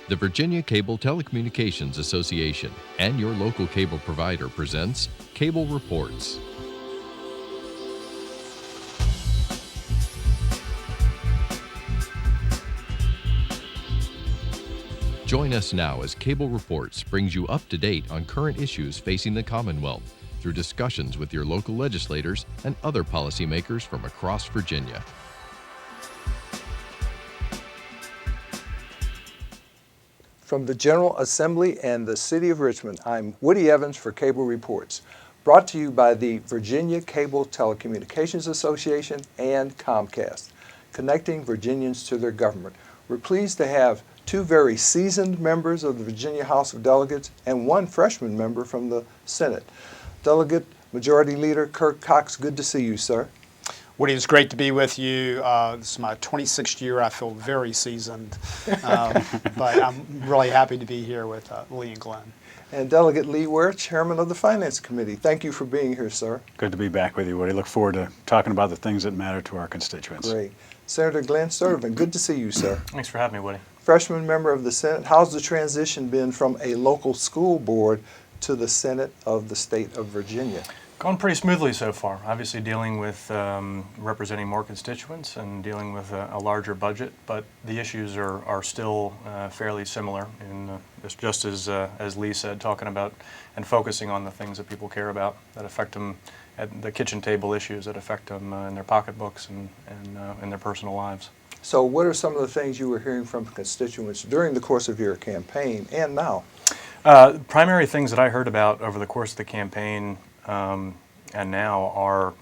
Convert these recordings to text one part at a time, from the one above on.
The Virginia Cable Telecommunications Association and your local cable provider presents Cable Reports. Join us now as Cable Reports brings you up to date on current issues facing the Commonwealth through discussions with your local legislators and other policymakers from across Virginia. From the General Assembly and the City of Richmond, I'm Woody Evans for Cable Reports, brought to you by the Virginia Cable Telecommunications Association and Comcast, connecting Virginians to their government. We're pleased to have two very seasoned members of the Virginia House of Delegates and one freshman member from the Senate. Delegate Majority Leader Kirk Cox, good to see you, sir. Woody, it's great to be with you. This is my 26th year. I feel very seasoned, but I'm really happy to be here with Lee and Glenn. And Delegate Lee Ware, Chairman of the Finance Committee. Thank you for being here, sir. Good to be back with you, Woody. Look forward to talking about the things that matter to our constituents. Great. Senator Glenn Sturtevant, good to see you, sir. Thanks for having me, Woody. Freshman member of the Senate. How's the transition been from a local school board to the Senate of the state of Virginia? Going pretty smoothly so far. Obviously dealing with representing more constituents and dealing with a larger budget, but the issues are still fairly similar. And just as Lee said, talking about and focusing on the things that people care about that affect them at the kitchen table issues that affect them in their pocketbooks and in their personal lives. So what are some of the things you were hearing from constituents during the course of your campaign and now? Primary things that I heard about over the course of the campaign and now are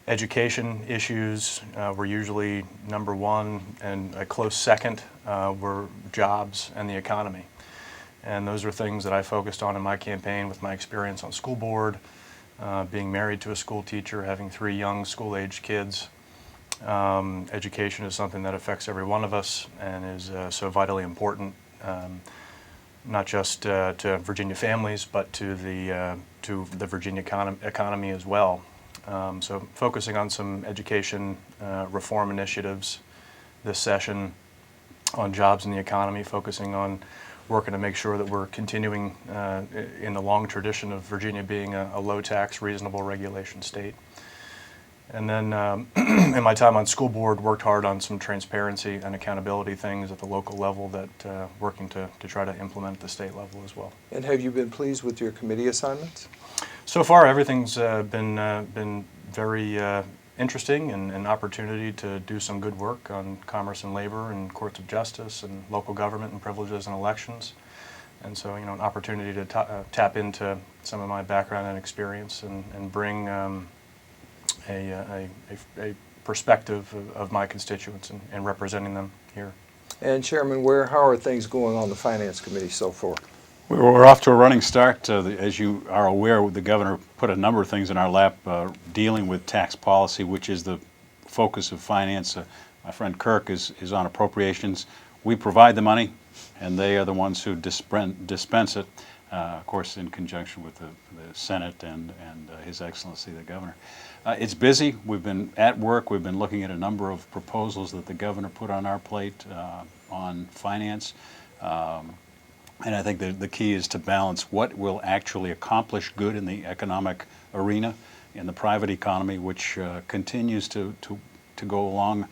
education issues were usually number one, and a close second were jobs and the economy. And those are things that I focused on in my campaign with my experience on school board, being married to a school teacher, having 3 young school-aged kids. Education is something that affects every one of us and is so vitally important, not just to Virginia families, but to the Virginia economy as well. So focusing on some education reform initiatives this session, on jobs in the economy, focusing on working to make sure that we're continuing in the long tradition of Virginia being a low-tax, reasonable regulation state. And then in my time on school board, worked hard on some transparency and accountability things at the local level that working to try to implement at the state level as well. And have you been pleased with your committee assignments? So far, everything's been very interesting and an opportunity to do some good work on commerce and labor and courts of justice and local government and privileges and elections. And so, an opportunity to tap into some of my background and experience and bring a perspective of my constituents and representing them here. And Chairman Ware, how are things going on the Finance Committee so far? We're off to a running start. As you are aware, the governor put a number of things in our lap dealing with tax policy, which is the focus of finance. My friend Kirk is on appropriations. We provide the money, and they are the ones who dispense it, of course, in conjunction with the Senate and His Excellency the Governor. It's busy. We've been at work. We've been looking at a number of proposals that the governor put on our plate on finance. And I think the key is to balance what will actually accomplish good in the economic arena, in the private economy, which continues to go along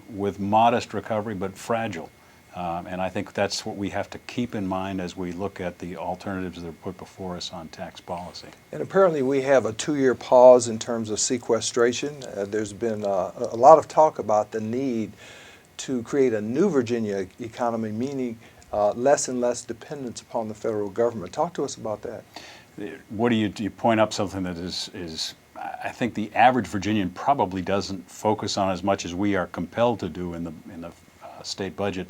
with modest recovery but fragile. And I think that's what we have to keep in mind as we look at the alternatives that are put before us on tax policy. And apparently we have a 2-year pause in terms of sequestration. There's been a lot of talk about the need to create a new Virginia economy, meaning less and less dependence upon the federal government. Talk to us about that. What do you point up something that is I think the average Virginian probably doesn't focus on as much as we are compelled to do in the state budget.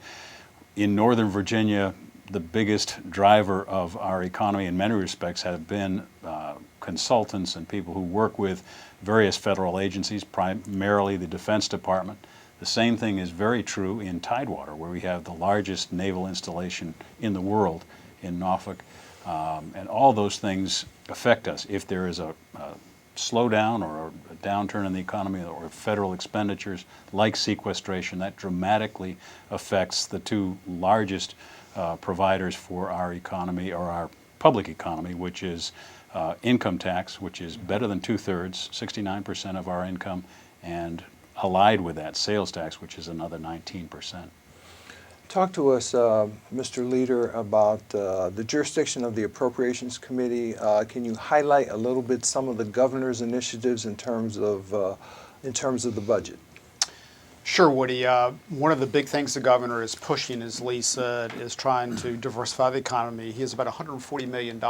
In Northern Virginia, the biggest driver of our economy in many respects have been consultants and people who work with various federal agencies, primarily the Defense Department. The same thing is very true in Tidewater, where we have the largest naval installation in the world in Norfolk. And all those things affect us. If there is a slowdown or a downturn in the economy or federal expenditures like sequestration, that dramatically affects the 2 largest providers for our economy, or our public economy, which is income tax, which is better than 2/3, 69% of our income, and allied with that, sales tax, which is another 19%. Talk to us, Mr. Leader, about the jurisdiction of the Appropriations Committee. Can you highlight a little bit some of the governor's initiatives in terms of the budget? Sure, Woody. One of the big things the governor is pushing, as Lee said, is trying to diversify the economy. He has about $140 million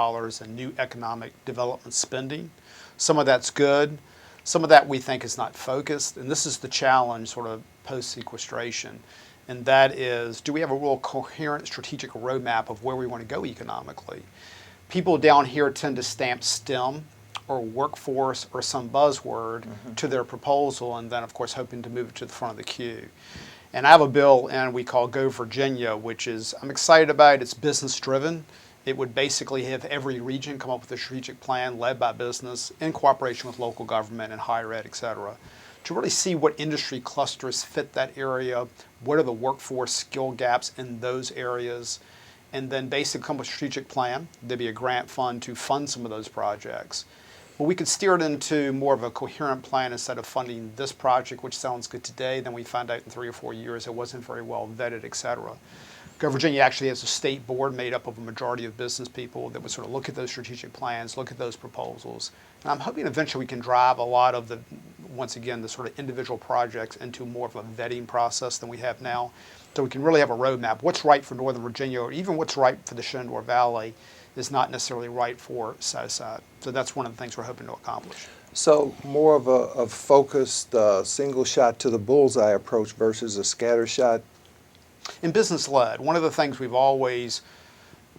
in new economic development spending. Some of that's good. Some of that we think is not focused. And this is the challenge sort of post-sequestration. And that is, do we have a real coherent strategic roadmap of where we want to go economically? People down here tend to stamp STEM or workforce or some buzzword to their proposal, and then of course hoping to move it to the front of the queue. And I have a bill in we call Go Virginia, which is, I'm excited about it. It's business driven. It would basically have every region come up with a strategic plan led by business in cooperation with local government and higher ed, et cetera, to really see what industry clusters fit that area, what are the workforce skill gaps in those areas, and then basically come up with a strategic plan. There'd be a grant fund to fund some of those projects. But we could steer it into more of a coherent plan instead of funding this project, which sounds good today, then we find out in 3 or 4 years it wasn't very well vetted, et cetera. Go Virginia actually has a state board made up of a majority of business people that would sort of look at those strategic plans, look at those proposals. And I'm hoping eventually we can drive a lot of the, once again, the sort of individual projects into more of a vetting process than we have now. So we can really have a roadmap. What's right for Northern Virginia, or even what's right for the Shenandoah Valley, is not necessarily right for Southside. So that's one of the things we're hoping to accomplish. So more of a focused single shot to the bullseye approach versus a scatter shot. In business-led, one of the things we've always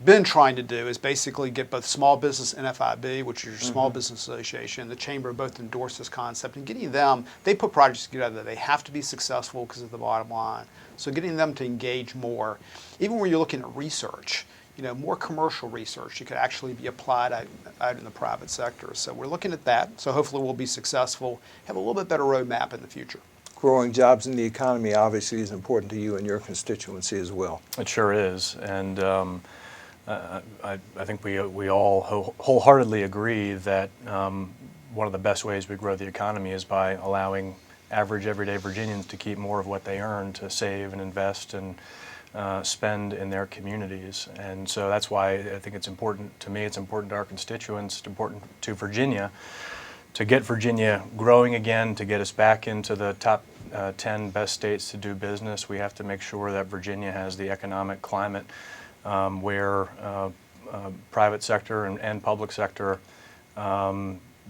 been trying to do is basically get both small business and FIB, which is your Small Business Association, the Chamber both endorse this concept, and getting them, they put projects together. They have to be successful because of the bottom line. So getting them to engage more, even when you're looking at research, you know, more commercial research, it could actually be applied out in the private sector. So we're looking at that. So hopefully we'll be successful, have a little bit better roadmap in the future. Growing jobs in the economy obviously is important to you and your constituency as well. It sure is, and I think we all wholeheartedly agree that one of the best ways we grow the economy is by allowing average everyday Virginians to keep more of what they earn to save and invest and spend in their communities. And so that's why I think it's important to me, it's important to our constituents, it's important to Virginia, to get Virginia growing again, to get us back into the top 10 best states to do business. We have to make sure that Virginia has the economic climate where private sector and public sector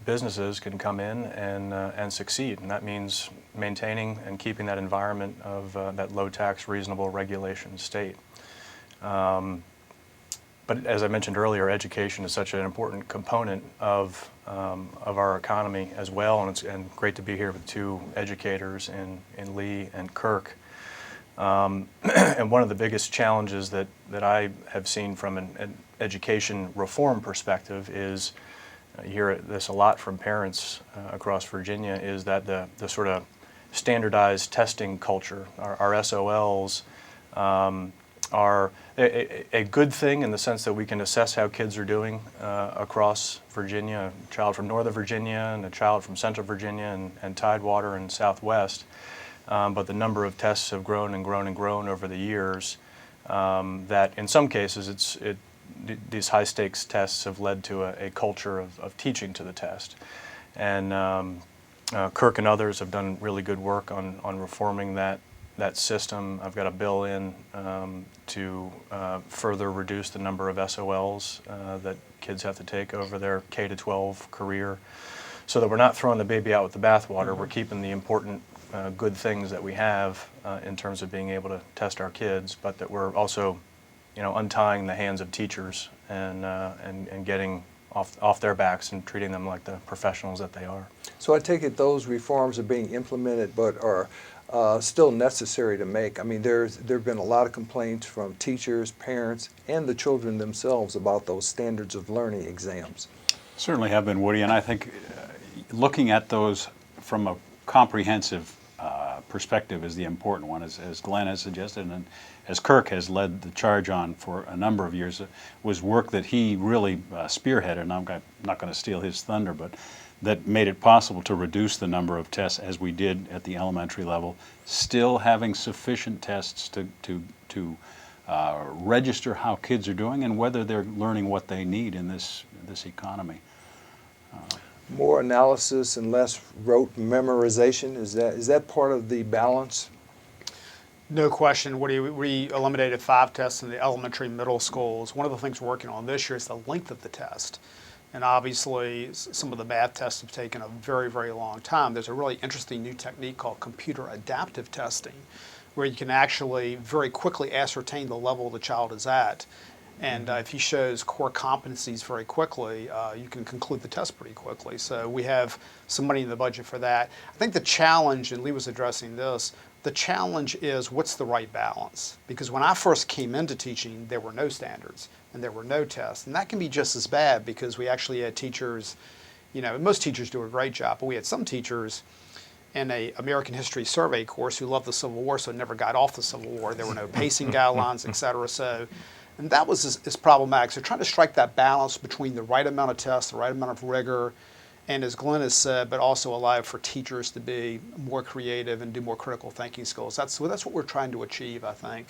businesses can come in and succeed. And that means maintaining and keeping that environment of that low tax, reasonable regulation state. But as I mentioned earlier, education is such an important component of our economy as well, and it's great to be here with two educators in Lee and Kirk. And one of the biggest challenges that I have seen from an education reform perspective is, you hear this a lot from parents across Virginia, is that the sort of standardized testing culture, our SOLs, are a good thing in the sense that we can assess how kids are doing across Virginia, a child from Northern Virginia and a child from Central Virginia and Tidewater and Southwest. But the number of tests have grown and grown and grown over the years that in some cases these high stakes tests have led to a culture of teaching to the test. And Kirk and others have done really good work on reforming that system. I've got a bill in to further reduce the number of SOLs that kids have to take over their K-12 career, so that we're not throwing the baby out with the bathwater. We're keeping the important good things that we have in terms of being able to test our kids, but that we're also, untying the hands of teachers and getting off their backs and treating them like the professionals that they are. So I take it those reforms are being implemented but are still necessary to make. I mean, there have been a lot of complaints from teachers, parents, and the children themselves about those standards of learning exams. Certainly have been, Woody, and I think looking at those from a comprehensive perspective is the important one, as Glenn has suggested, and as Kirk has led the charge on for a number of years. It was work that he really spearheaded, and I'm not going to steal his thunder, but that made it possible to reduce the number of tests as we did at the elementary level, still having sufficient tests to register how kids are doing and whether they're learning what they need in this economy. More analysis and less rote memorization, is that part of the balance? No question. We eliminated 5 tests in the elementary middle schools. One of the things we're working on this year is the length of the test. And obviously, some of the math tests have taken a very, very long time. There's a really interesting new technique called computer adaptive testing, where you can actually very quickly ascertain the level the child is at. And if he shows core competencies very quickly, you can conclude the test pretty quickly. So we have some money in the budget for that. I think the challenge, and Lee was addressing this, the challenge is what's the right balance? Because when I first came into teaching, there were no standards and there were no tests. And that can be just as bad because we actually had teachers, most teachers do a great job, but we had some teachers in a American History Survey course who loved the Civil War, so never got off the Civil War. There were no pacing guidelines, et cetera. And that was is problematic. So trying to strike that balance between the right amount of tests, the right amount of rigor, and as Glenn has said, but also allow for teachers to be more creative and do more critical thinking skills. That's what we're trying to achieve, I think,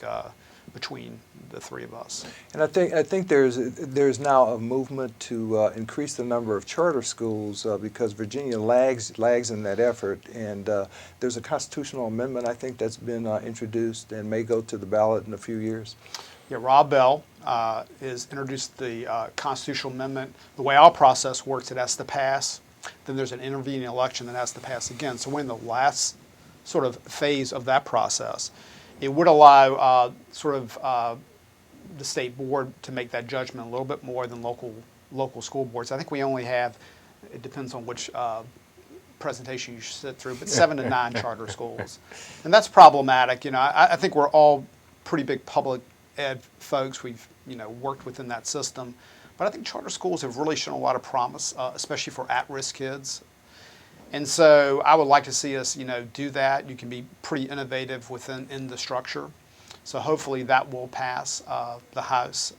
between the three of us. And I think there's now a movement to increase the number of charter schools because Virginia lags in that effort. And there's a constitutional amendment, I think, that's been introduced and may go to the ballot in a few years. Yeah, Rob Bell has introduced the constitutional amendment. The way our process works, it has to pass. Then there's an intervening election that has to pass again. So we're in the last sort of phase of that process. It would allow the state board to make that judgment a little bit more than local school boards. I think we only have, it depends on which presentation you sit through, but 7 to 9 charter schools. And that's problematic. I think we're all pretty big public ed folks. We've worked within that system, but I think charter schools have really shown a lot of promise, especially for at-risk kids. And so I would like to see us do that. You can be pretty innovative in the structure. So hopefully that will pass the House,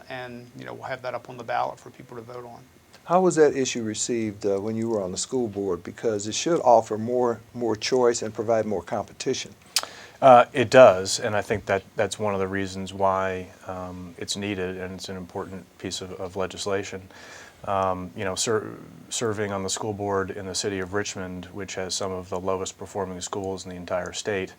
and we'll have that up on the ballot for people to vote on. How was that issue received when you were on the school board? Because it should offer more choice and provide more competition. It does, and I think that's one of the reasons why it's needed, and it's an important piece of legislation. Serving on the school board in the city of Richmond, which has some of the lowest performing schools in the entire state,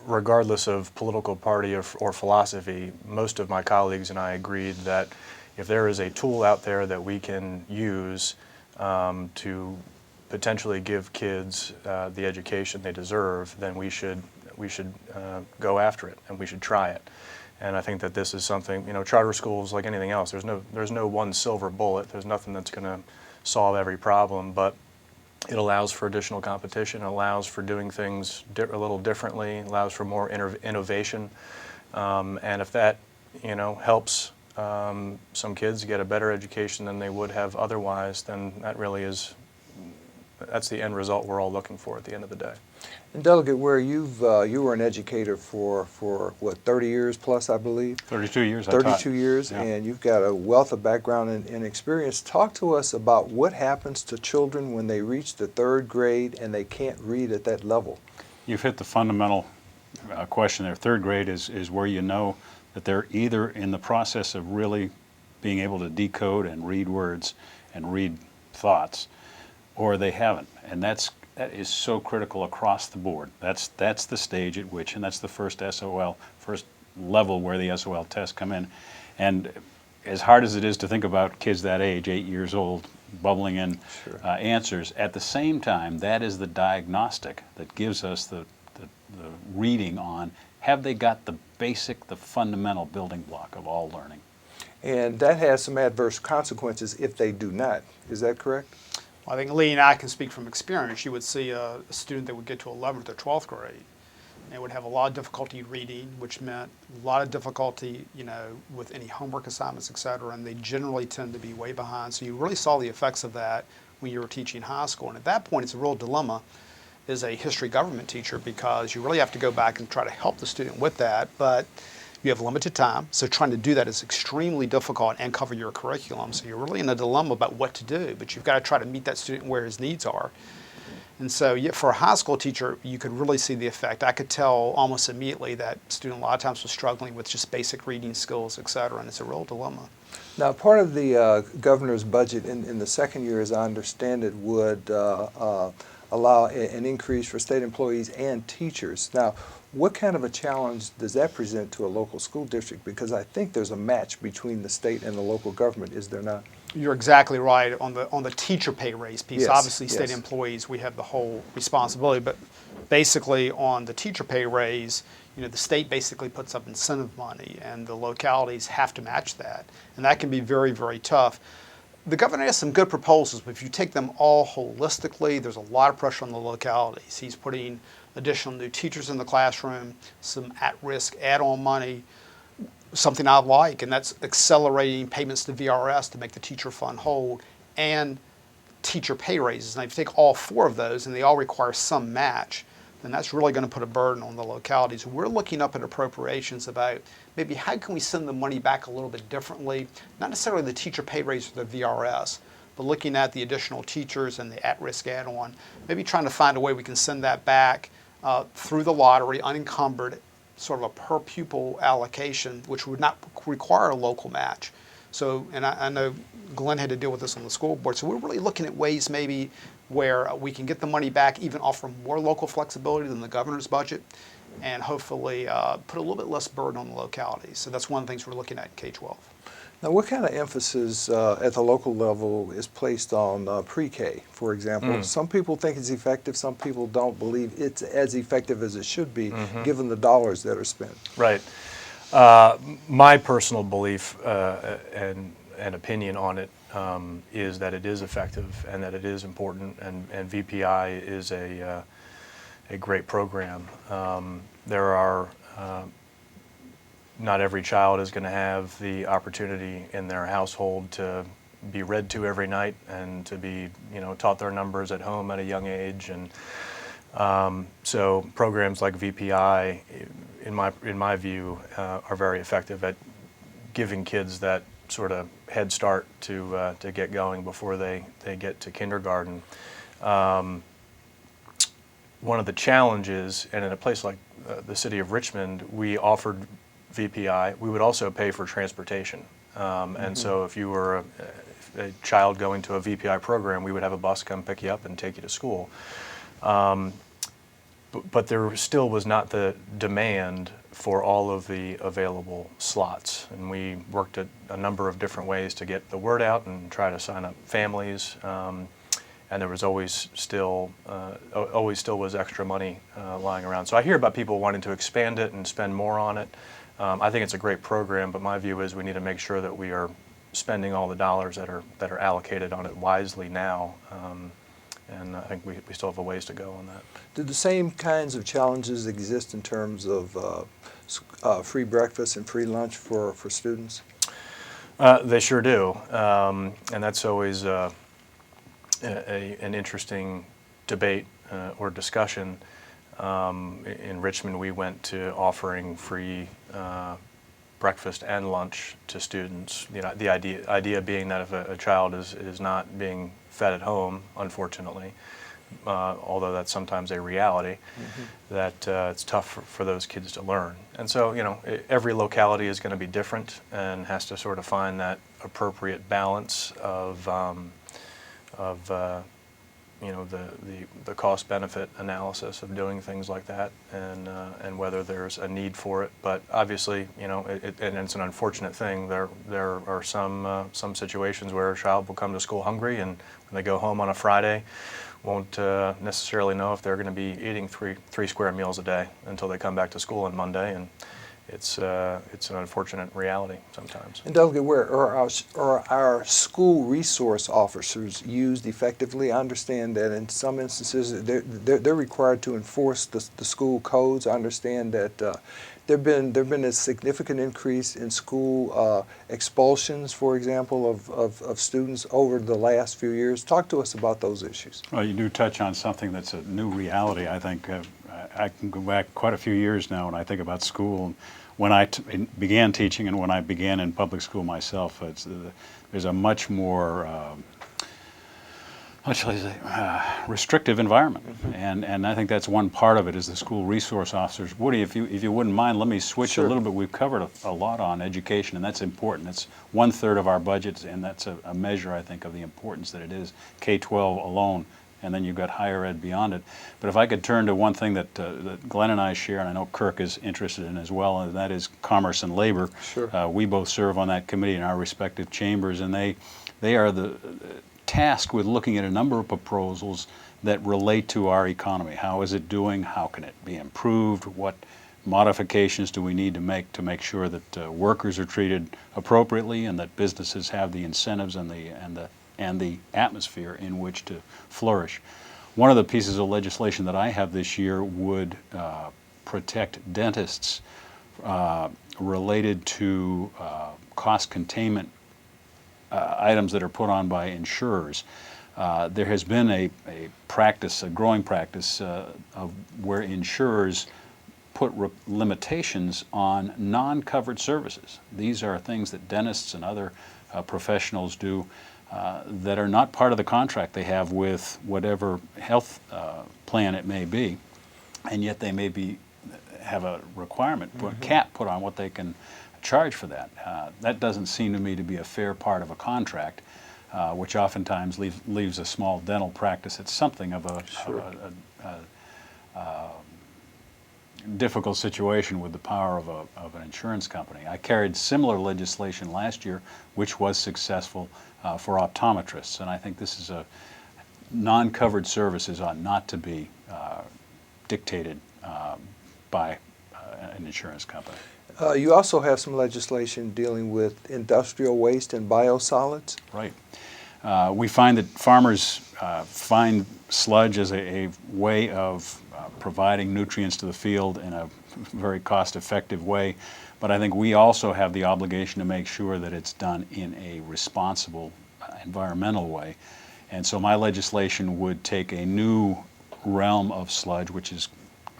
regardless of political party or philosophy, most of my colleagues and I agreed that if there is a tool out there that we can use to potentially give kids the education they deserve, then we should go after it and we should try it. And I think that this is something, charter schools, like anything else, there's no one silver bullet. There's nothing that's going to solve every problem, but it allows for additional competition, allows for doing things a little differently, allows for more innovation. And if that, helps some kids get a better education than they would have otherwise, then that's the end result we're all looking for at the end of the day. And Delegate Ware, you were an educator for what, 30 years plus, I believe? 32 years. 32 years, yeah. And you've got a wealth of background and experience. Talk to us about what happens to children when they reach the 3rd grade and they can't read at that level. You've hit the fundamental question there. 3rd grade is where you know that they're either in the process of really being able to decode and read words and read thoughts, or they haven't, and that is so critical across the board. That's the stage at which, and that's the first level where the SOL tests come in. And as hard as it is to think about kids that age, 8 years old, bubbling in answers, at the same time, that is the diagnostic that gives us the reading on, have they got the fundamental building block of all learning? And that has some adverse consequences if they do not. Is that correct? I think Lee and I can speak from experience. You would see a student that would get to 11th or 12th grade and would have a lot of difficulty reading, which meant a lot of difficulty, with any homework assignments, et cetera, and they generally tend to be way behind. So you really saw the effects of that when you were teaching high school. And at that point, it's a real dilemma is a history government teacher, because you really have to go back and try to help the student with that, but you have limited time, so trying to do that is extremely difficult and cover your curriculum. So you're really in a dilemma about what to do, but you've got to try to meet that student where his needs are. And so yeah, for a high school teacher, you could really see the effect. I could tell almost immediately that student a lot of times was struggling with just basic reading skills, et cetera, and it's a real dilemma. Now, part of the governor's budget in the second year, as I understand it, would allow an increase for state employees and teachers. Now, what kind of a challenge does that present to a local school district? Because I think there's a match between the state and the local government, is there not? You're exactly right on the teacher pay raise piece. Yes, Obviously, state yes. employees, we have the whole responsibility, but basically on the teacher pay raise, the state basically puts up incentive money, and the localities have to match that, and that can be very, very tough. The governor has some good proposals, but if you take them all holistically, there's a lot of pressure on the localities. He's putting additional new teachers in the classroom, some at-risk add-on money, something I like, and that's accelerating payments to VRS to make the teacher fund whole, and teacher pay raises. Now, if you take all four of those, and they all require some match, then that's really going to put a burden on the localities. We're looking up at appropriations about maybe how can we send the money back a little bit differently, not necessarily the teacher pay raise or the VRS, but looking at the additional teachers and the at-risk add-on, maybe trying to find a way we can send that back through the lottery, unencumbered, sort of a per pupil allocation, which would not require a local match. So, and I know Glenn had to deal with this on the school board, so we're really looking at ways maybe where we can get the money back, even offer more local flexibility than the governor's budget, and hopefully put a little bit less burden on the localities. So that's one of the things we're looking at in K-12. Now, what kind of emphasis at the local level is placed on pre-K, for example? Some people think it's effective, some people don't believe it's as effective as it should be, given the dollars that are spent. Right. My personal belief and opinion on it is that it is effective and that it is important, and VPI is a great program. There are not every child is going to have the opportunity in their household to be read to every night and to be, taught their numbers at home at a young age, and so programs like VPI, in my view, are very effective at giving kids that sort of head start to get going before they get to kindergarten. One of the challenges, and in a place like the city of Richmond, we offered VPI. We would also pay for transportation, and so if you were a child going to a VPI program, we would have a bus come pick you up and take you to school. But there still was not the demand for all of the available slots, and we worked at a number of different ways to get the word out and try to sign up families, and there was always still was extra money lying around. So I hear about people wanting to expand it and spend more on it. I think it's a great program, but my view is we need to make sure that we are spending all the dollars that are allocated on it wisely now. And I think we still have a ways to go on that. Do the same kinds of challenges exist in terms of free breakfast and free lunch for students? They sure do, and that's always an interesting debate or discussion. In Richmond, we went to offering free breakfast and lunch to students. The idea being that if a child is not being fed at home, unfortunately, although that's sometimes a reality, that it's tough for those kids to learn. And so, every locality is going to be different and has to sort of find that appropriate balance of the cost-benefit analysis of doing things like that, and whether there's a need for it. But obviously, and it's an unfortunate thing. There are some situations where a child will come to school hungry, and when they go home on a Friday, won't necessarily know if they're going to be eating three square meals a day until they come back to school on Monday, it's an unfortunate reality sometimes. And Delegate Ware, are our school resource officers used effectively? I understand that in some instances they're required to enforce the school codes. I understand that there've been a significant increase in school expulsions, for example, of students over the last few years. Talk to us about those issues. Well, you do touch on something that's a new reality. I think I can go back quite a few years now when I think about school. When I began teaching and when I began in public school myself, there's a much more restrictive environment, and I think that's one part of it is the school resource officers. Woody, if you wouldn't mind, let me switch Sure. a little bit. We've covered a lot on education, and that's important. It's 1/3 of our budget, and that's a measure, I think, of the importance that it is. K-12 alone, and then you've got higher ed beyond it. But if I could turn to one thing that Glenn and I share, and I know Kirk is interested in as well, and that is commerce and labor. Sure. We both serve on that committee in our respective chambers, and they are tasked with looking at a number of proposals that relate to our economy. How is it doing? How can it be improved? What modifications do we need to make sure that workers are treated appropriately and that businesses have the incentives and the atmosphere in which to flourish? One of the pieces of legislation that I have this year would protect dentists related to cost containment items that are put on by insurers. There has been a growing practice of where insurers put limitations on non-covered services. These are things that dentists and other professionals do that are not part of the contract they have with whatever health plan it may be, and yet they may have a requirement, a cap put on what they can charge for that. That doesn't seem to me to be a fair part of a contract, which oftentimes leaves a small dental practice at something of a difficult situation with the power of an insurance company. I carried similar legislation last year, which was successful for optometrists, and I think this is non-covered services ought not to be dictated by an insurance company. You also have some legislation dealing with industrial waste and biosolids. Right. We find that farmers find sludge as a way of providing nutrients to the field in a very cost-effective way, but I think we also have the obligation to make sure that it's done in a responsible environmental way. And so my legislation would take a new realm of sludge, which is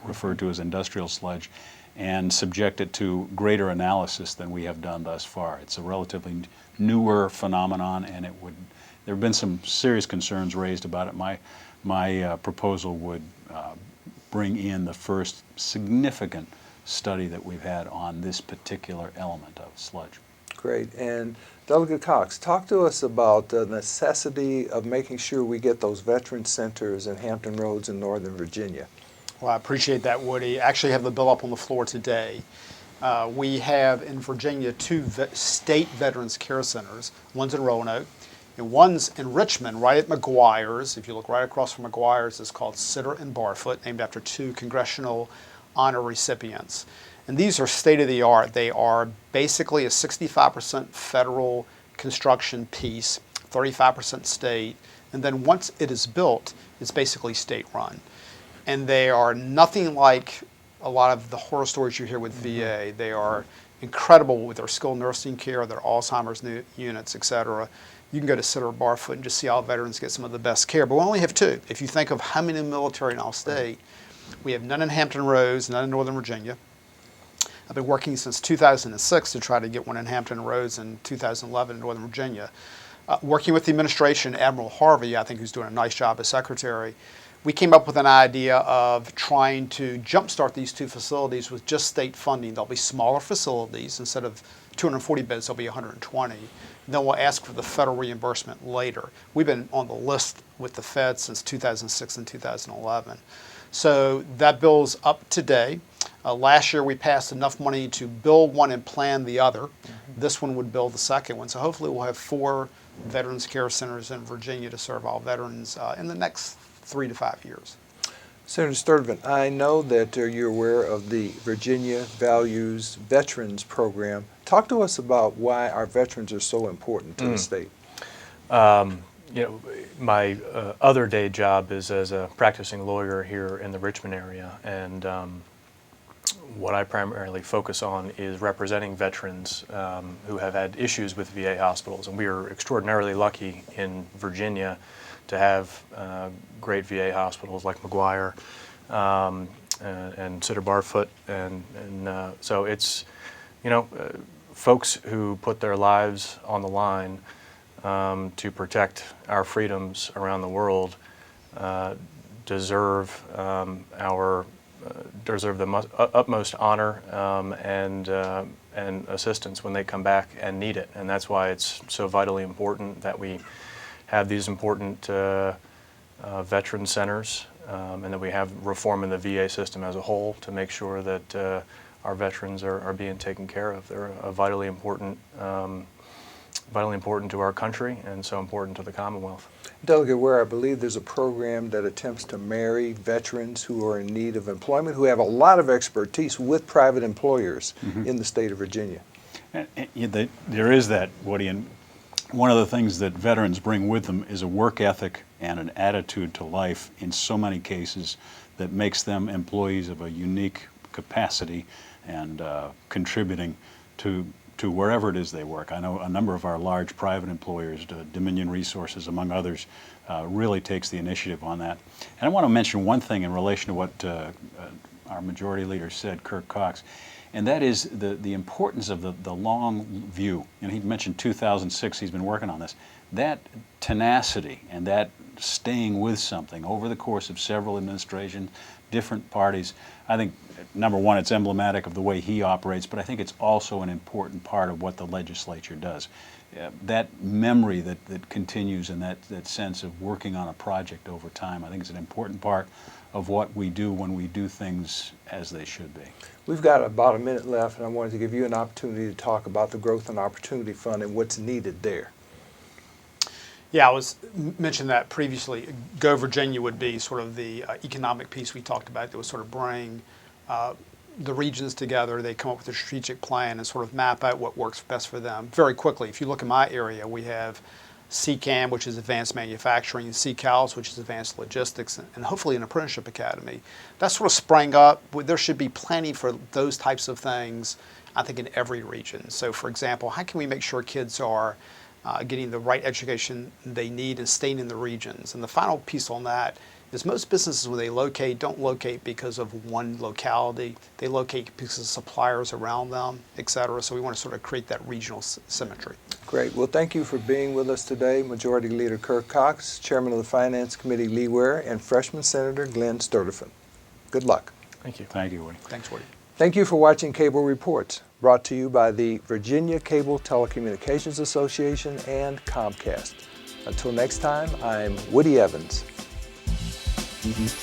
referred to as industrial sludge, and subject it to greater analysis than we have done thus far. It's a relatively newer phenomenon, and there have been some serious concerns raised about it. My proposal would bring in the first significant study that we've had on this particular element of sludge. Great. And Delegate Cox, talk to us about the necessity of making sure we get those veteran centers in Hampton Roads in Northern Virginia. Well, I appreciate that, Woody. I actually have the bill up on the floor today. We have in Virginia 2 state Veterans Care Centers. One's in Roanoke, and one's in Richmond, right at McGuire's. If you look right across from McGuire's, it's called Sitter and Barfoot, named after 2 congressional honor recipients. And these are state-of-the-art. They are basically a 65% federal construction piece, 35% state, and then once it is built, it's basically state-run. And they are nothing like a lot of the horror stories you hear with VA. They are incredible with their skilled nursing care, their Alzheimer's units, et cetera. You can go to Sitter or Barfoot and just see how veterans get some of the best care. But we only have 2. If you think of how many in the military in our state, we have none in Hampton Roads, none in Northern Virginia. I've been working since 2006 to try to get one in Hampton Roads in 2011 in Northern Virginia. Working with the administration, Admiral Harvey, I think, who's doing a nice job as secretary, we came up with an idea of trying to jumpstart these 2 facilities with just state funding. They'll be smaller facilities. Instead of 240 beds, they'll be 120. And then we'll ask for the federal reimbursement later. We've been on the list with the Fed since 2006 and 2011. So that bill's up today. Last year we passed enough money to build one and plan the other. This one would build the second one. So hopefully we'll have 4 Veterans Care Centers in Virginia to serve all veterans in the next 3 to 5 years. Senator Sturtevant, I know that you're aware of the Virginia Values Veterans Program. Talk to us about why our veterans are so important to the state. My other day job is as a practicing lawyer here in the Richmond area, and what I primarily focus on is representing veterans who have had issues with VA hospitals. And we are extraordinarily lucky in Virginia to have great VA hospitals like McGuire and Sitter Barfoot, and so it's, folks who put their lives on the line to protect our freedoms around the world deserve deserve the utmost honor and assistance when they come back and need it. And that's why it's so vitally important that we have these important veteran centers, and that we have reform in the VA system as a whole to make sure that our veterans are being taken care of. They're vitally important to our country and so important to the Commonwealth. Delegate Ware, I believe there's a program that attempts to marry veterans who are in need of employment, who have a lot of expertise with private employers in the state of Virginia. There is that, Woody, and one of the things that veterans bring with them is a work ethic and an attitude to life in so many cases that makes them employees of a unique capacity and contributing to wherever it is they work. I know a number of our large private employers, Dominion Resources among others, really takes the initiative on that. And I want to mention one thing in relation to what our majority leader said, Kirk Cox, and that is the importance of the long view. And he mentioned 2006, he's been working on this. That tenacity and that staying with something over the course of several administrations, different parties, I think, number one, it's emblematic of the way he operates, but I think it's also an important part of what the legislature does. That memory that continues and that sense of working on a project over time, I think is an important part of what we do when we do things as they should be. We've got about a minute left, and I wanted to give you an opportunity to talk about the Growth and Opportunity Fund and what's needed there. Yeah, I was mentioned that previously. Go Virginia would be sort of the economic piece we talked about that would sort of bring the regions together. They come up with a strategic plan and sort of map out what works best for them very quickly. If you look in my area, we have CCAM, which is Advanced Manufacturing, CCALS, which is Advanced Logistics, and hopefully an apprenticeship academy. That sort of sprang up. There should be plenty for those types of things, I think, in every region. So, for example, how can we make sure kids are getting the right education they need and staying in the regions? And the final piece on that is most businesses, when they locate, don't locate because of one locality. They locate because of suppliers around them, et cetera. So we want to sort of create that regional symmetry. Great. Well, thank you for being with us today, Majority Leader Kirk Cox, Chairman of the Finance Committee Lee Ware, and Freshman Senator Glenn Sturtevant. Good luck. Thank you. Thank you, Woody. Thanks, Woody. Thank you for watching Cable Reports, brought to you by the Virginia Cable Telecommunications Association and Comcast. Until next time, I'm Woody Evans. Mm-hmm.